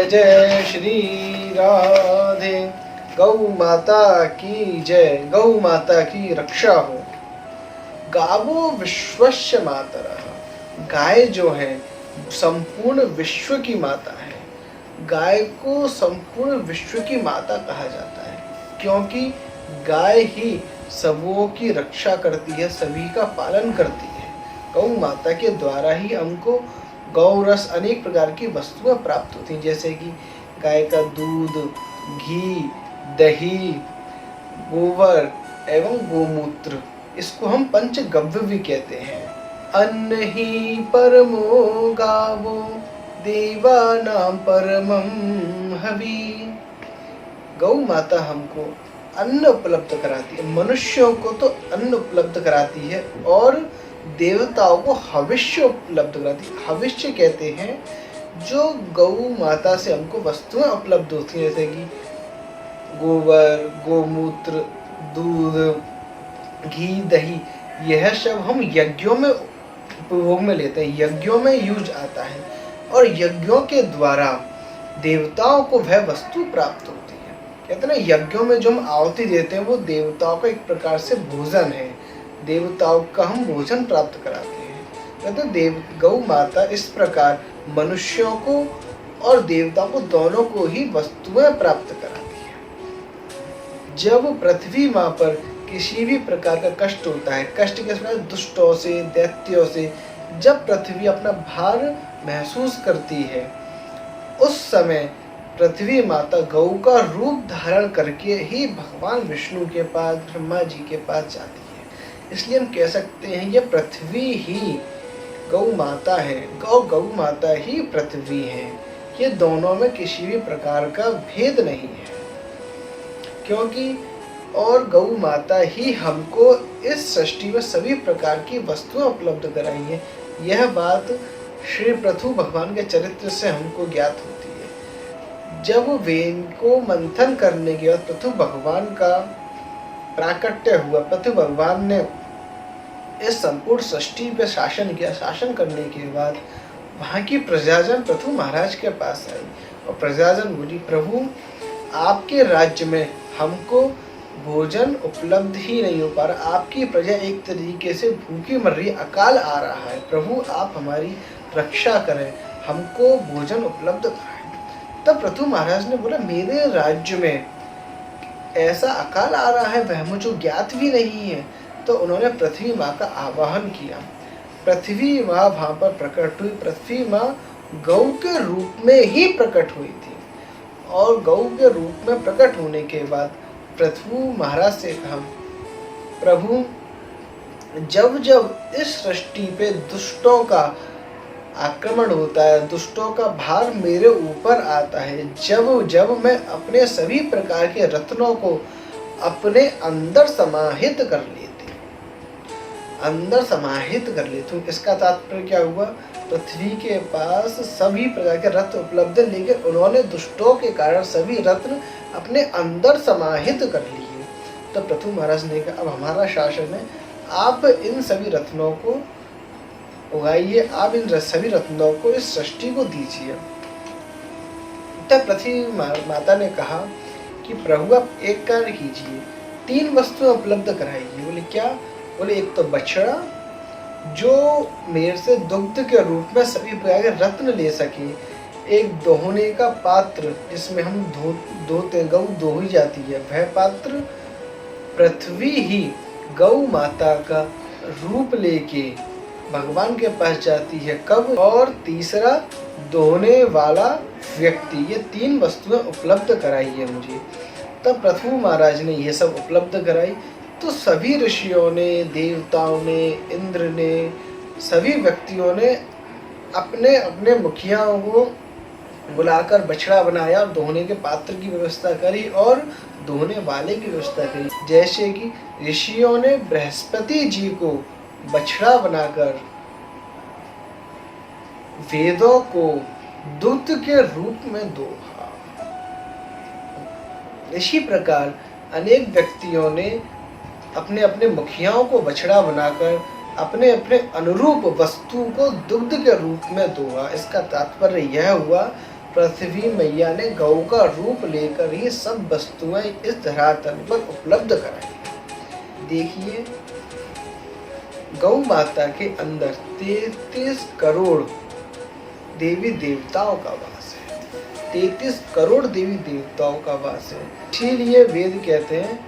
जय जय श्री राधे। गौ माता की जय, गौ माता की रक्षा हो। गावो विश्वस्य मातरः। गाय जो है संपूर्ण विश्व की माता है। गाय को संपूर्ण विश्व की माता कहा जाता है, क्योंकि गाय ही सबों की रक्षा करती है, सभी का पालन करती है। गौ माता के द्वारा ही हमको गौ रस अनेक प्रकार की वस्तुएं प्राप्त होती हैं, जैसे कि गाय का दूध, घी, दही, गोबर एवं गोमूत्र। इसको हम पंचगव्य भी कहते हैं। अन्न ही परमो गावो देवानां परमं हवि। गौ माता हमको अन्न उपलब्ध कराती है, मनुष्यों को तो अन्न उपलब्ध कराती है और देवताओं को हविष्य उपलब्ध कराती है। हविष्य कहते हैं जो गौ माता से हमको वस्तुएं उपलब्ध होती हैं, जैसे कि गोबर, गोमूत्र, दूध, घी, दही। यह सब हम यज्ञों में उपभोग में लेते हैं, यज्ञों में यूज आता है और यज्ञों के द्वारा देवताओं को वह वस्तु प्राप्त होती है। कहते हैं ना, यज्ञों में जो हम आहुति देते हैं वो देवताओं का एक प्रकार से भोजन है, देवताओं का हम भोजन प्राप्त कराते हैं। कहते हैं देव गौ माता इस प्रकार मनुष्यों को और देवताओं को दोनों को ही वस्तुएं प्राप्त कराती है। जब पृथ्वी माँ पर किसी भी प्रकार का कष्ट होता है, कष्ट किस प्रकार, दुष्टों से, दैत्यों से, जब पृथ्वी अपना भार महसूस करती है, उस समय पृथ्वी माता गौ का रूप धारण करके ही भगवान विष्णु के पास, ब्रह्मा जी के पास जाती है। इसलिए हम कह सकते हैं ये पृथ्वी ही गौ माता है, गौ माता ही पृथ्वी है। ये दोनों में किसी भी प्रकार का भेद नहीं है, क्योंकि और गौ माता ही हमको इस सृष्टि में सभी प्रकार की वस्तुएं उपलब्ध कराई है। यह बात श्री पृथु भगवान के चरित्र से हमको ज्ञात होती है। जब वेद को मंथन करने के बाद पृथु भगवान का प्राकट्य हुआ, पृथु भगवान ने इस संपूर्ण सृष्टि पे शासन किया। शासन करने के बाद वहाँ की प्रजाजन पृथु महाराज के पास आई और प्रजाजन बोली, प्रभु आपके राज्य में हमको भोजन उपलब्ध ही नहीं हो पा रहा, आपकी प्रजा एक तरीके से भूखी मर रही है, अकाल आ रहा है, प्रभु आप हमारी रक्षा करें, हमको भोजन उपलब्ध कराएं। तब पृथु महाराज ने बोला, मेरे राज्य में ऐसा अकाल आ रहा है वह मुझे ज्ञात भी नहीं है। तो उन्होंने पृथ्वी माँ का आवाहन किया। पृथ्वी माँ वहाँ पर प्रकट हुई। पृथ्वी माँ गौ के रूप में ही प्रकट हुई थी और गौ के रूप में प्रकट होने के बाद पृथु महाराज से कहा, प्रभु जब जब इस सृष्टि पे दुष्टों का आक्रमण होता है, दुष्टों का भार मेरे ऊपर आता है, जब जब मैं अपने सभी प्रकार के रत्नों को अपने अंदर समाहित कर लेती हूँ। इसका तात्पर्य क्या हुआ, पृथ्वी के पास सभी प्रकार के रत्न उपलब्ध है, लेकिन उन्होंने दुष्टों के कारण सभी रत्न अपने अंदर समाहित कर लिए। तो पृथु महाराज ने कहा, अब हमारा शासन है, आप इन सभी रत्नों को उगाइए, आप इन सभी रत्नों को इस सृष्टि को दीजिए। तब पृथ्वी माता ने कहा कि प्रभु आप एक कार्य कीजिए, 3 वस्तुएं उपलब्ध कराइए। बोले क्या? बोले एक तो बछड़ा जो मेरे से दुग्ध के रूप में सभी प्रकार के रत्न ले सके, एक दोहने का पात्र जिसमें हम धोते, गौ दोही जाती है, वह पात्र पृथ्वी ही गौ माता का रूप लेके भगवान के पास जाती है। कब? और तीसरा दोहने वाला व्यक्ति। ये 3 वस्तुएं उपलब्ध कराई है मुझे। तब पृथु महाराज ने ये सब उपलब्ध कराई। तो सभी ऋषियों ने, देवताओं ने, इंद्र ने, सभी व्यक्तियों ने अपने अपने मुखियाओं को बुलाकर बछड़ा बनाया और दोहने के पात्र की व्यवस्था करी और दोहने वाले की व्यवस्था करी। जैसे कि ऋषियों ने बृहस्पति जी को बछड़ा बनाकर वेदों को दूत के रूप में दोहा। इसी प्रकार अनेक व्यक्तियों ने अपने अपने मुखियाओं को बछड़ा बनाकर अपने अपने अनुरूप वस्तु को दुग्ध के रूप में दोहा। इसका तात्पर्य यह हुआ पृथ्वी मैया ने गौ का रूप लेकर ही सब वस्तुएं इस धरातल पर उपलब्ध कराई। देखिए, गौ माता के अंदर 33 करोड़ देवी देवताओं का वास है। 33 करोड़ देवी देवताओं का वास है। इसीलिए वेद कहते हैं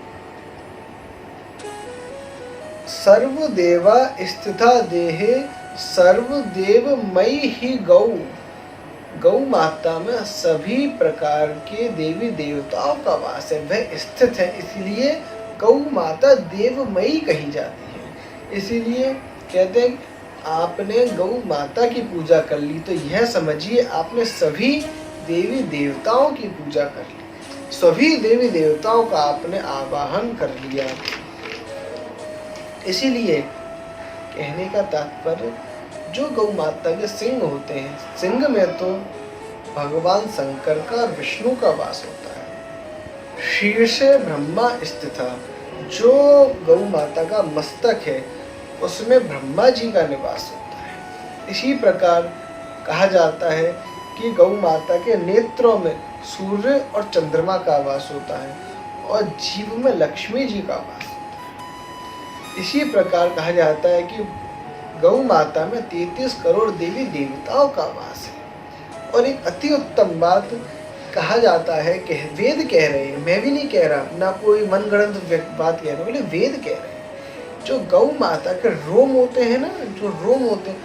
सर्वदेवा स्थिता देहे सर्वदेवमयी ही गौ। गौ माता में सभी प्रकार के देवी देवताओं का वास है, वह स्थित है, इसलिए गौ माता देवमयी कही जाती है। इसीलिए कहते हैं आपने गौ माता की पूजा कर ली तो यह समझिए आपने सभी देवी देवताओं की पूजा कर ली, सभी देवी देवताओं का आपने आवाहन कर लिया। इसीलिए कहने का तात्पर्य, जो गौ माता के सिंह होते हैं, सिंह में तो भगवान शंकर का और विष्णु का वास होता है। शीर्षे ब्रह्मा स्थिता, जो गौ माता का मस्तक है उसमें ब्रह्मा जी का निवास होता है। इसी प्रकार कहा जाता है कि गौ माता के नेत्रों में सूर्य और चंद्रमा का वास होता है और जीभ में लक्ष्मी जी का वास होता है। इसी प्रकार कहा जाता है कि गौ माता में 33 करोड़ देवी देवताओं का वास है। और एक अति उत्तम बात कहा जाता है कि वेद कह रहे हैं, मैं भी नहीं कह रहा, ना कोई मनगढ़ंत बात कह रहा हूं, बोले वेद कह रहे हैं। जो गौ माता के रोम होते हैं ना, जो रोम होते हैं,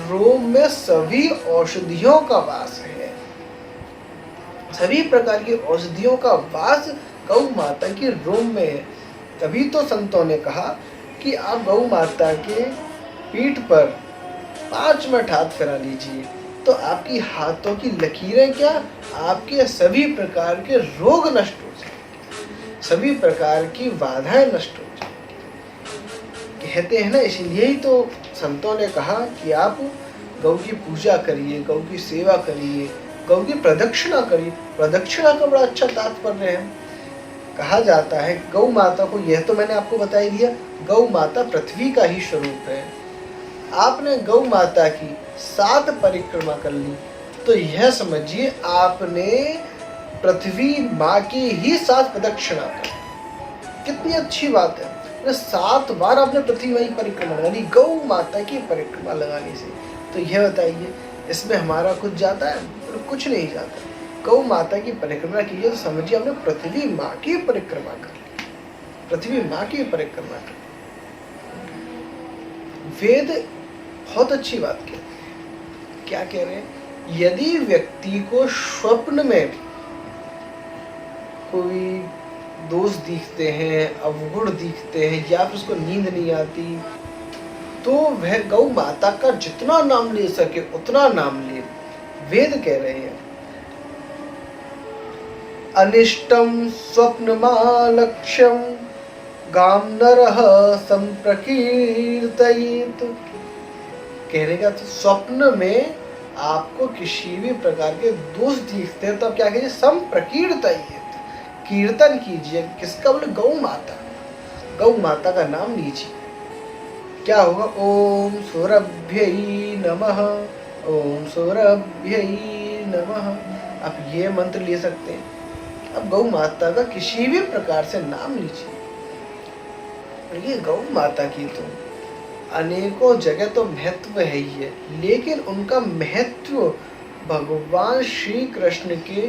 रोम में सभी औषधियों का वास है। सभी प्रकार की औषधियों का वास गौ माता की रोम में है। तभी तो संतों ने कहा कि आप गौ माता के पीठ पर 5 मिनट हाथ फिरा लीजिए तो आपकी हाथों की लकीरें क्या, आपके सभी प्रकार के रोग नष्ट हो जाएंगे, सभी प्रकार की बाधाएं नष्ट हो जाएंगी। कहते हैं ना, इसीलिए ही तो संतों ने कहा कि आप गौ की पूजा करिए, गौ की सेवा करिए, गौ की प्रदक्षिणा करिए। प्रदक्षिणा का बड़ा अच्छा तात्पर्य है। कहा जाता है गौ माता को, यह तो मैंने आपको बता ही दिया, गौ माता पृथ्वी का ही स्वरूप है। आपने गौ माता की 7 परिक्रमा कर ली तो यह समझिए आपने पृथ्वी माँ की ही 7 प्रदक्षिणा कर। कितनी अच्छी बात है, 7 बार आपने पृथ्वी माँ की परिक्रमा लगा ली गौ माता की परिक्रमा लगाने से। तो यह बताइए इसमें हमारा कुछ जाता है? कुछ नहीं जाता। गौ माता की परिक्रमा कीजिए तो समझिए आपने पृथ्वी माँ की परिक्रमा कर ली, पृथ्वी माँ की परिक्रमा कर ली। वेद बहुत अच्छी बात कहते हैं। क्या कह रहे हैं? यदि व्यक्ति को स्वप्न में कोई दोष दिखते हैं, अवगुण दिखते हैं, या फिर उसको नींद नहीं आती, तो वह गौ माता का जितना नाम ले सके उतना नाम ले। वेद कह रहे हैं अनिष्टम स्वप्नमालक्ष्यम गाम नरः संप्रकीर्तयेत। कहने का तो स्वप्न में आपको किसी भी प्रकार के दोष दिखते हैं तो आप क्या कीजिए? संप्रकीर्तयेत, कीर्तन कीजिए। किसका? बोले गौ माता। गौ माता का नाम लीजिए। क्या होगा? ओम सूरभ्यै नमः, ओम सूरभ्यै नमः। आप ये मंत्र ले सकते हैं। अब गौ माता का किसी भी प्रकार से नाम लीजिए। ये गौ माता की तो अनेकों जगह तो महत्व है ही है, लेकिन उनका महत्व भगवान श्री कृष्ण के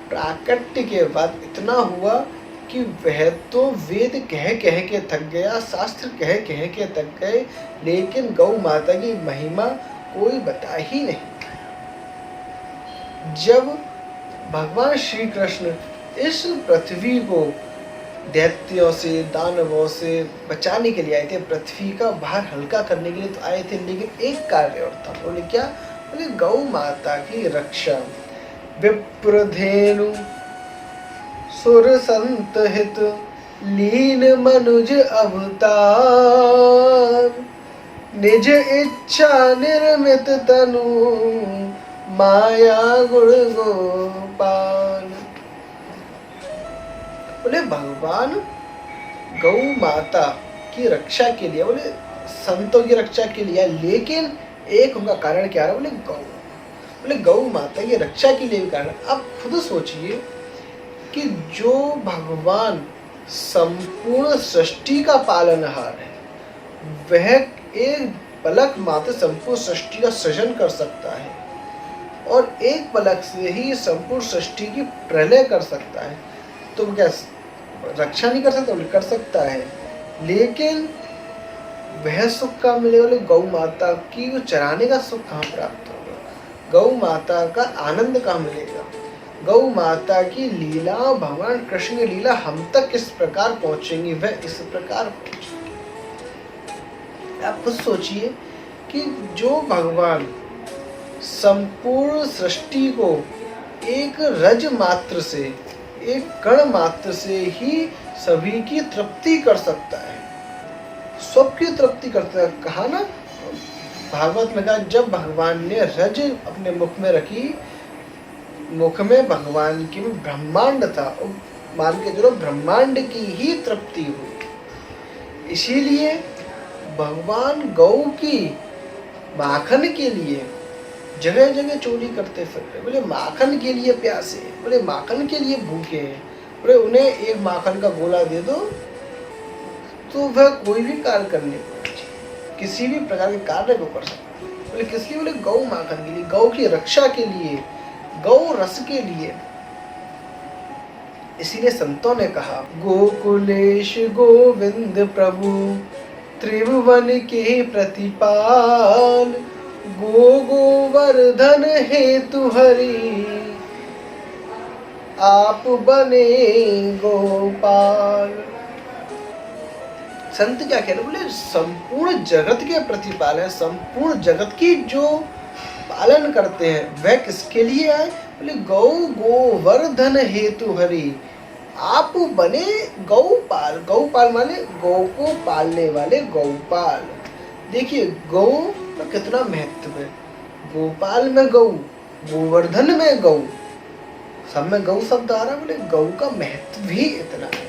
प्राकट्य के बाद इतना हुआ कि वह तो वेद कह कह के थक गया, शास्त्र कह कह के थक गए, लेकिन गौ माता की महिमा कोई बता ही नहीं। जब भगवान श्री कृष्ण इस पृथ्वी को दैत्यों से, दानवों से बचाने के लिए आए थे, पृथ्वी का भार हल्का करने के लिए तो आए थे, लेकिन एक कार्य और था। बोले क्या? बोले गौ माता की रक्षा। विप्रधेनु सुर संत हित लीन मनुज अवतार, निज इच्छा निर्मित तनु माया गुण गोपाल। बोले भगवान गौ माता की रक्षा के लिए, बोले संतों की रक्षा के लिए, लेकिन एक उनका कारण क्या है? बोले गौ। बोले गौ माता की रक्षा के लिए भी कारण। आप खुद सोचिए कि जो भगवान संपूर्ण सृष्टि का पालनहार है, वह एक पलक मात्र संपूर्ण सृष्टि का सृजन कर सकता है और एक पलक से ही संपूर्ण सृष्टि की प्रलय कर सकता है, तो क्या रक्षा नहीं कर सकता? कर सकता है, लेकिन वह सुख कहाँ मिलेगा? गौ माता की चराने का सुख कहाँ प्राप्त होगा? गौ माता का आनंद कहाँ मिलेगा? गौ माता की लीला, भगवान कृष्ण की लीला हम तक किस प्रकार पहुंचेंगी? वह इस प्रकार पहुंचेंगी। आप खुद सोचिए कि जो भगवान संपूर्ण सृष्टि को एक रज मात्र से, एक कण मात्र से ही सभी की तृप्ति कर सकता है, सबकी तृप्ति करता है। कहा ना भागवत में, कहा जब भगवान ने रज अपने मुख में रखी, मुख में भगवान की ब्रह्मांड था, मान के चलो ब्रह्मांड की ही तृप्ति हुई। इसीलिए भगवान गौ की माखन के लिए जगह जगह चोरी करते फिर रहे। बोले माखन के लिए प्यासे, बोले माखन के लिए भूखे हैं, बोले उन्हें एक माखन का गोला दे दो तो वह कोई भी कार्य करने को, किसी भी प्रकार के कार्य को कर सकते। बोले किस लिए? बोले गौ माखन के लिए, गौ की रक्षा के लिए, गौ रस के लिए। इसीलिए संतों ने कहा गोकुलेश गोविंद प्रभु त्रिभुवन के प्रतिपाल, गो गोवर्धन हेतु हरि आप बने गोपाल। संत क्या कह रहे? बोले संपूर्ण जगत के प्रतिपाल है, संपूर्ण जगत की जो पालन करते हैं वह किसके लिए आए? बोले गौ गोवर्धन हेतु हरि आप बने गौपाल। गौपाल माने गौ को पालने वाले गौपाल। देखिए गौ में कितना महत्व है, गोपाल में गौ, गोवर्धन में गौ, सब में गौ शब्द आ रहा। बोले गौ का महत्व भी इतना है।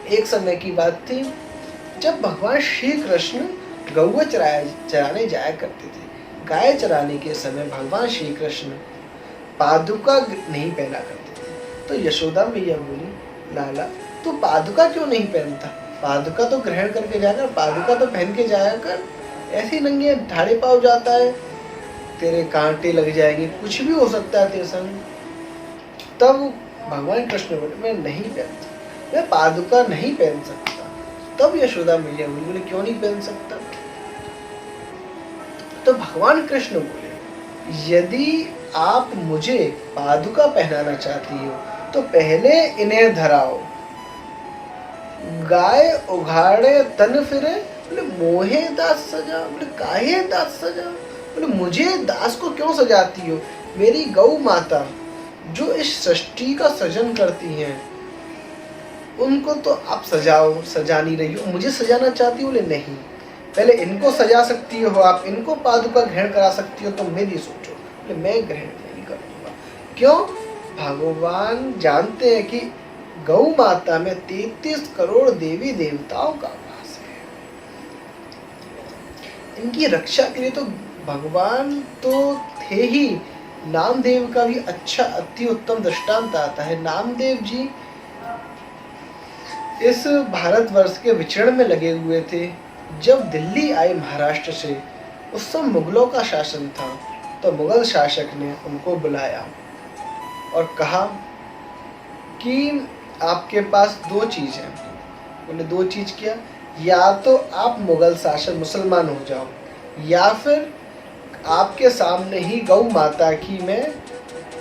एक समय की बात थी जब भगवान श्री कृष्ण गौ चराने जाया करते थे। गाय चराने के समय भगवान श्री कृष्ण पादुका नहीं पहना करते थे, तो यशोदा मैया बोली लाला तू पादुका क्यों नहीं पहनता? पादुका तो ग्रहण करके जाकर, पादुका तो पहन के जाया कर, ऐसे नंगे ढाड़े पाव जाता है, तेरे कांटे लग जाएंगे, कुछ भी हो सकता है तेरे संग। तब भगवान कृष्ण बोले मैं नहीं पहनता, मैं पादुका नहीं पहन सकता। तब यशोदा मैया बोले क्यों नहीं पहन सकता? तो भगवान कृष्ण बोले यदि आप मुझे पादुका पहनाना चाहती हो तो पहले इन्हें धराओ। गाय उघाड़े तन फिरे, बोले मोहे दास सजा। बोले काहे दास सजा? बोले मुझे दास को क्यों सजाती हो? मेरी गौ माता जो इस सृष्टि का सृजन करती हैं उनको तो आप सजाओ, सजा नहीं रही हो, मुझे सजाना चाहती हो? बोले नहीं, पहले इनको सजा सकती हो आप, इनको पादुका ग्रहण करा सकती हो, तो मेरी सोचो। बोले मैं ग्रहण नहीं करूँगा। क्यों? भगवान जानते हैं कि गौ माता में 33 करोड़ देवी देवताओं का वास है। इनकी रक्षा के लिए तो भगवान तो थे ही। नामदेव का भी अच्छा अति उत्तम दृष्टांत आता है। नामदेव जी इस भारतवर्ष के विचरण में लगे हुए थे। जब दिल्ली आए महाराष्ट्र से, उस समय मुगलों का शासन था, तो मुगल शासक ने उनको बुलाया और कहा कि आपके पास दो चीज़ हैं। बोले दो चीज़ क्या? या तो आप मुगल शासक मुसलमान हो जाओ, या फिर आपके सामने ही गौ माता की मैं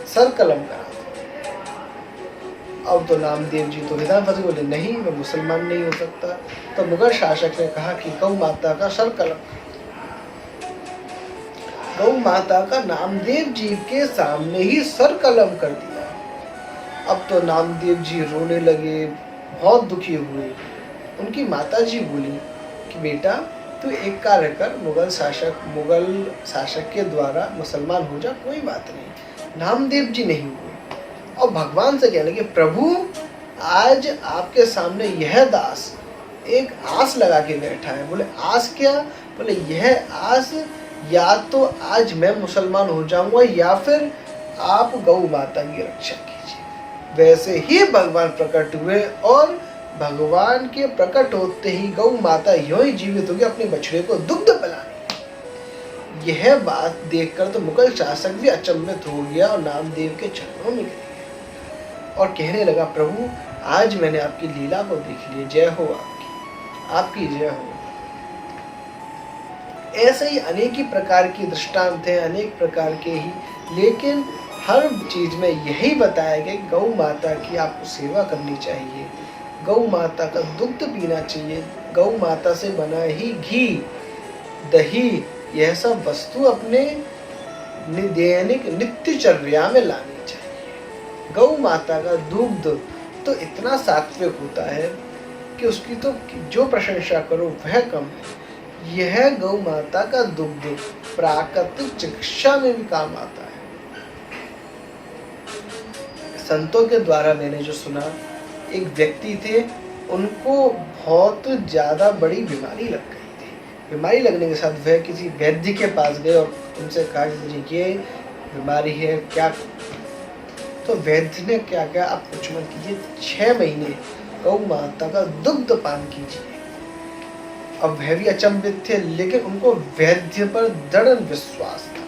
सर कलम करा। अब तो नामदेव जी तो हृदय फंसे, बोले नहीं मैं मुसलमान नहीं हो सकता। तो मुगल शासक ने कहा कि गौ माता का सर कलम। गौ माता का नामदेव जी के सामने ही सर कलम कर दिया। अब तो नामदेव जी रोने लगे, बहुत दुखी हुए। उनकी माता जी बोली कि बेटा तू एक कार्य कर, मुगल शासक के द्वारा मुसलमान हो जा, कोई बात नहीं। नामदेव जी नहीं हुए और भगवान से कहने लगे प्रभु आज आपके सामने यह दास एक आस लगा के बैठा है। बोले आस क्या? बोले यह आस या तो आज मैं मुसलमान हो जाऊंगा या फिर आप गौ माता की रक्षा कीजिए। वैसे ही भगवान प्रकट हुए और भगवान के प्रकट होते ही गौ माता यूं ही जीवित होगी अपने बछड़े को दुग्ध पिलाने। यह बात देखकर तो मुगल शासक भी अचंभित हो गया और नामदेव के चरणों में गिर गया और कहने लगा, प्रभु आज मैंने आपकी लीला को देख लिया, जय हो आपकी जय हो। ऐसे ही अनेक ही प्रकार के दृष्टांत हैं, अनेक प्रकार के ही, लेकिन हर चीज में यही बताया गया कि गौ माता की आपको सेवा करनी चाहिए, गौ माता का दुग्ध पीना चाहिए, गौ माता से बना ही घी दही यह सब वस्तु अपने दैनिक नित्यचर्या में लानी चाहिए। गौ माता का दुग्ध तो इतना सात्विक होता है कि उसकी तो जो प्रशंसा करो वह कम है। यह गौ माता का दुग्ध प्राकृतिक चिकित्सा में भी काम आता है। संतों के द्वारा मैंने जो सुना, एक व्यक्ति थे, उनको बहुत ज्यादा बड़ी बीमारी लग गई थी। बीमारी लगने के साथ वह किसी वैद्य के पास गए और उनसे कहा कि मुझे ये बीमारी है, क्या? तो वैद्य ने क्या किया, आप कुछ मत कीजिए, 6 महीने गौ माता का दुग्ध पान कीजिए। अब वह भी अचंभित थे, लेकिन उनको वैद्य पर दृढ़ विश्वास था,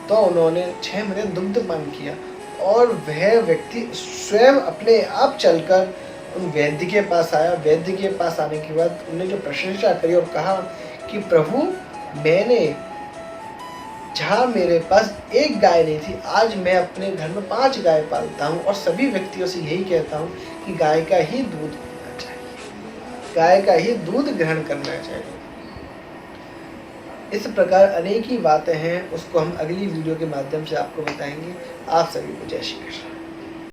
तो उन्होंने 6 महीने दुग्ध पान किया और वह व्यक्ति स्वयं अपने आप चलकर उन वैद्य के पास आया। वैद्य के पास आने के बाद उन्होंने जो प्रशंसा करी और कहा कि प्रभु, मैंने जहाँ मेरे पास एक गाय नहीं थी, आज मैं अपने घर में 5 गाय पालता हूँ और सभी व्यक्तियों से यही कहता हूँ कि गाय का ही दूध पीना चाहिए, गाय का ही दूध ग्रहण करना चाहिए। इस प्रकार अनेक ही बातें हैं, उसको हम अगली वीडियो के माध्यम से आपको बताएंगे। आप सभी को जय श्री कृष्ण।